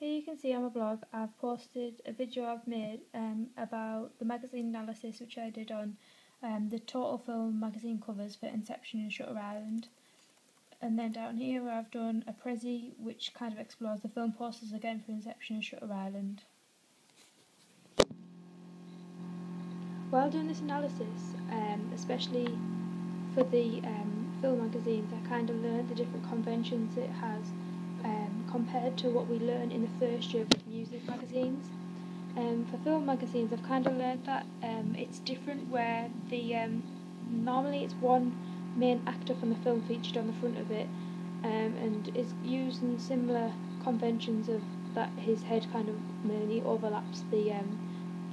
Here you can see on my blog I've posted a video I've made about the magazine analysis which I did on the total film magazine covers for Inception and Shutter Island. And then down here I've done a Prezi which kind of explores the film posters again for Inception and Shutter Island. While doing this analysis, especially for the film magazines, I kind of learned the different conventions it has compared to what we learn in the first year with music magazines. For film magazines, I've kind of learned that it's different where the normally it's one main actor from the film featured on the front of it, and is using similar conventions of that his head kind of mainly overlaps the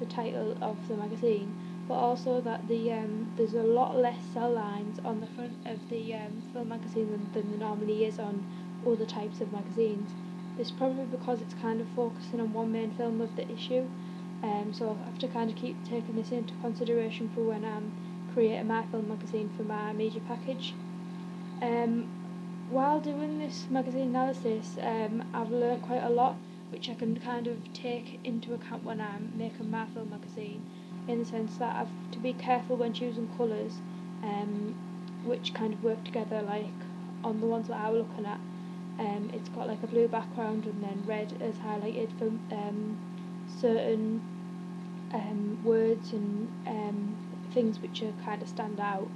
title of the magazine, but also that there's a lot less cell lines on the front of the film magazine than there normally is on other types of magazines. This is probably because it's kind of focusing on one main film of the issue, so I have to kind of keep taking this into consideration for when I'm creating my film magazine for my media package. While doing this magazine analysis, I've learnt quite a lot which I can kind of take into account when I'm making my film magazine, in the sense that I have to be careful when choosing colours, which kind of work together. Like on the ones that I was looking at, it's got like a blue background and then red is highlighted for certain words and things which are kind of stand out,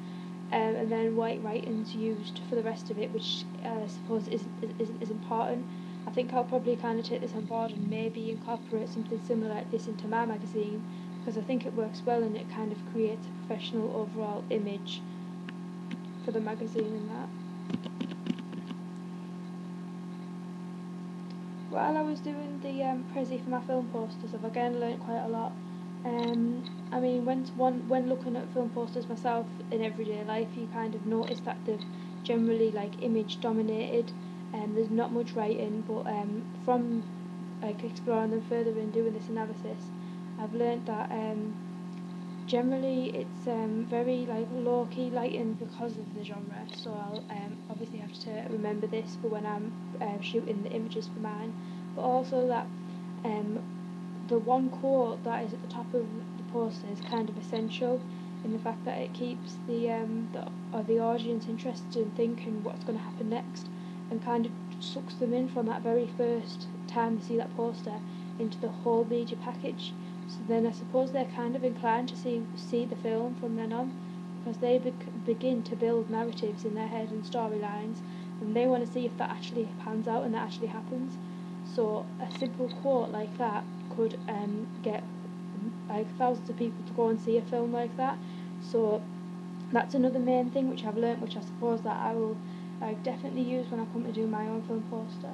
and then white writing's used for the rest of it, which I suppose is important. I think I'll probably kind of take this on board and maybe incorporate something similar like this into my magazine, because I think it works well and it kind of creates a professional overall image for the magazine and that. While I was doing the Prezi for my film posters, I've again learnt quite a lot. I mean, when looking at film posters myself in everyday life, you kind of notice that they're generally like image dominated, and there's not much writing. But from like exploring them further and doing this analysis, I've learnt that generally it's very like low key lighting because of the genre. So I'll obviously have to remember this for when I'm shooting the images for mine. But also that the one quote that is at the top of the poster is kind of essential in the fact that it keeps the audience interested in thinking what's going to happen next, and kind of sucks them in from that very first time they see that poster into the whole media package. So then I suppose they're kind of inclined to see the film from then on, because they begin to build narratives in their head and storylines, and they want to see if that actually pans out and that actually happens. So a simple quote like that could get like thousands of people to go and see a film like that. So that's another main thing which I've learnt, which I suppose that I will definitely use when I come to do my own film poster.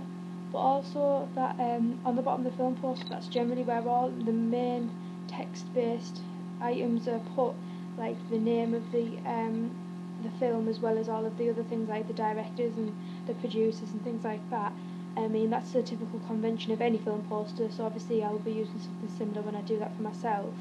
But also that on the bottom of the film poster, that's generally where all the main text-based items are put, like the name of the film, as well as all of the other things like the directors and the producers and things like that. I mean, that's the typical convention of any film poster, so obviously I will be using something similar when I do that for myself.